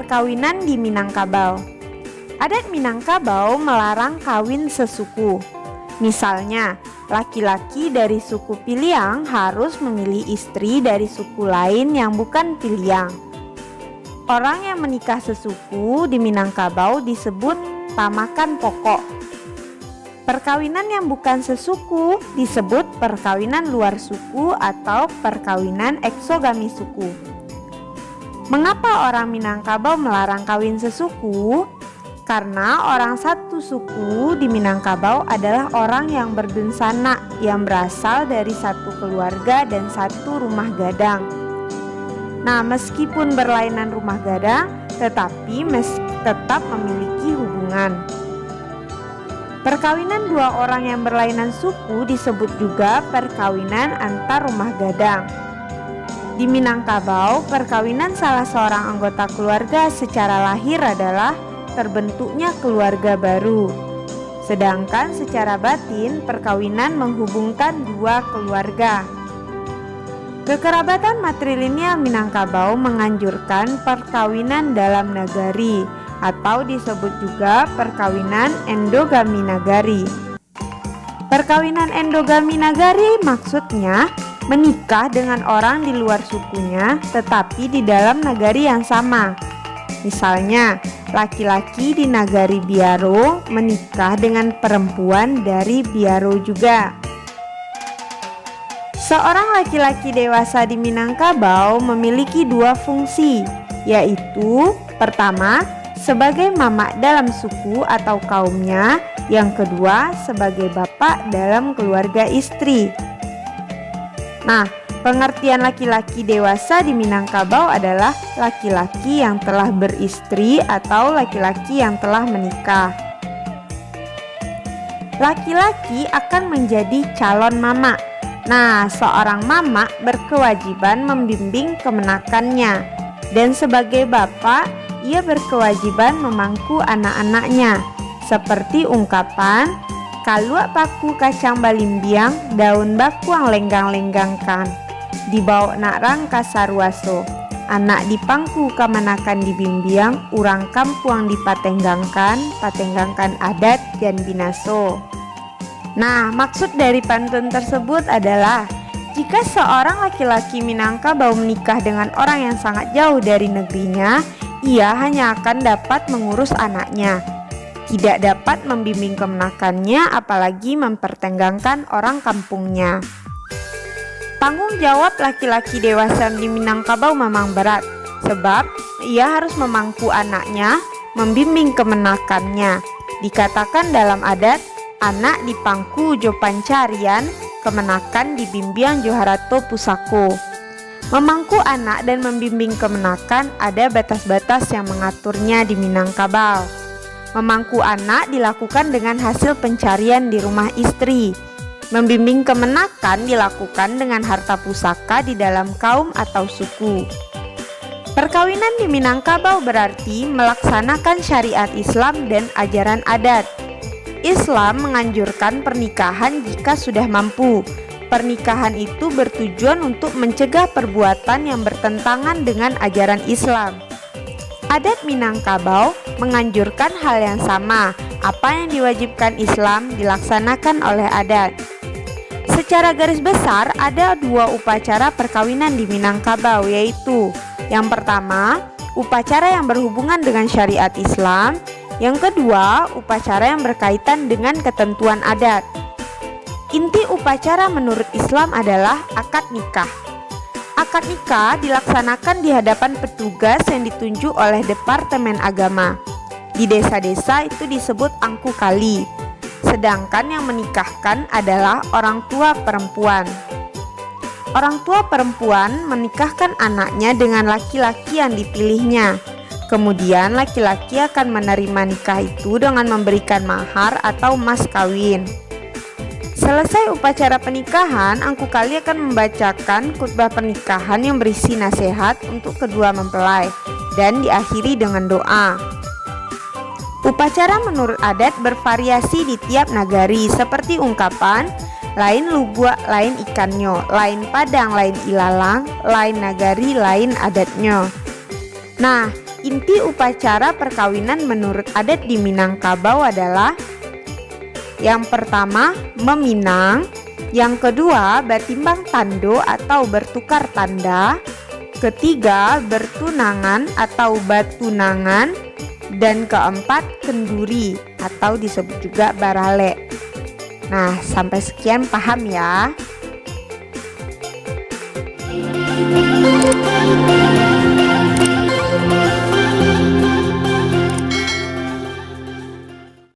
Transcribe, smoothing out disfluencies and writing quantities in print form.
Perkawinan di Minangkabau. Adat Minangkabau melarang kawin sesuku. Misalnya, laki-laki dari suku Piliang harus memilih istri dari suku lain yang bukan Piliang. Orang yang menikah sesuku di Minangkabau disebut tamakan pokok. Perkawinan yang bukan sesuku disebut perkawinan luar suku atau perkawinan eksogami suku. Mengapa orang Minangkabau melarang kawin sesuku? Karena orang satu suku di Minangkabau adalah orang yang berdunsana yang berasal dari satu keluarga dan satu rumah gadang. Nah, meskipun berlainan rumah gadang, tetapi tetap memiliki hubungan. Perkawinan dua orang yang berlainan suku disebut juga perkawinan antar rumah gadang. Di Minangkabau, perkawinan salah seorang anggota keluarga secara lahir adalah terbentuknya keluarga baru. Sedangkan secara batin, perkawinan menghubungkan dua keluarga. Kekerabatan matrilineal Minangkabau menganjurkan perkawinan dalam nagari atau disebut juga perkawinan endogami nagari. Perkawinan endogami nagari maksudnya menikah dengan orang di luar sukunya tetapi di dalam nagari yang sama. Misalnya, laki-laki di nagari Biaro menikah dengan perempuan dari Biaro juga. Seorang laki-laki dewasa di Minangkabau memiliki dua fungsi, yaitu pertama, sebagai mamak dalam suku atau kaumnya, yang kedua sebagai bapak dalam keluarga istri. Nah, pengertian laki-laki dewasa di Minangkabau adalah laki-laki yang telah beristri atau laki-laki yang telah menikah. Laki-laki akan menjadi calon mama. Nah, seorang mama berkewajiban membimbing kemenakannya, dan sebagai bapak, ia berkewajiban memangku anak-anaknya, seperti ungkapan kaluak paku kacang balimbiang, daun bakuang lenggang-lenggangkan, dibawa nak rangka sarwaso, anak dipangku kamanakan dibimbiang, urang kampuang dipatenggangkan, patenggangkan adat dan binaso. Nah, maksud dari pantun tersebut adalah jika seorang laki-laki Minangkabau menikah dengan orang yang sangat jauh dari negerinya, ia hanya akan dapat mengurus anaknya, tidak dapat membimbing kemenakannya, apalagi mempertenggangkan orang kampungnya. Tanggung jawab laki-laki dewasa di Minangkabau memang berat, sebab ia harus memangku anaknya, membimbing kemenakannya. Dikatakan dalam adat, anak dipangku jo pancarian, kemenakan dibimbing joharato pusako. Memangku anak dan membimbing kemenakan ada batas-batas yang mengaturnya di Minangkabau. Memangku anak dilakukan dengan hasil pencarian di rumah istri. Membimbing kemenakan dilakukan dengan harta pusaka di dalam kaum atau suku. Perkawinan di Minangkabau berarti melaksanakan syariat Islam dan ajaran adat. Islam menganjurkan pernikahan jika sudah mampu. Pernikahan itu bertujuan untuk mencegah perbuatan yang bertentangan dengan ajaran Islam. Adat Minangkabau menganjurkan hal yang sama. Apa yang diwajibkan Islam dilaksanakan oleh adat. Secara garis besar ada dua upacara perkawinan di Minangkabau, yaitu yang pertama, upacara yang berhubungan dengan syariat Islam. Yang kedua, upacara yang berkaitan dengan ketentuan adat. Inti upacara menurut Islam adalah akad nikah. Akad nikah dilaksanakan di hadapan petugas yang ditunjuk oleh Departemen Agama. Di desa-desa itu disebut angku kali. Sedangkan yang menikahkan adalah orang tua perempuan. Orang tua perempuan menikahkan anaknya dengan laki-laki yang dipilihnya. Kemudian laki-laki akan menerima nikah itu dengan memberikan mahar atau mas kawin. Selesai upacara pernikahan, angku kali akan membacakan khutbah pernikahan yang berisi nasihat untuk kedua mempelai dan diakhiri dengan doa. Upacara menurut adat bervariasi di tiap nagari, seperti ungkapan lain lubua, lain ikannya, lain padang, lain ilalang, lain nagari, lain adatnya. Nah, inti upacara perkawinan menurut adat di Minangkabau adalah yang pertama meminang, yang kedua batimbang tando atau bertukar tanda, ketiga bertunangan atau batunangan, dan keempat kenduri atau disebut juga barale. Nah, sampai sekian paham ya?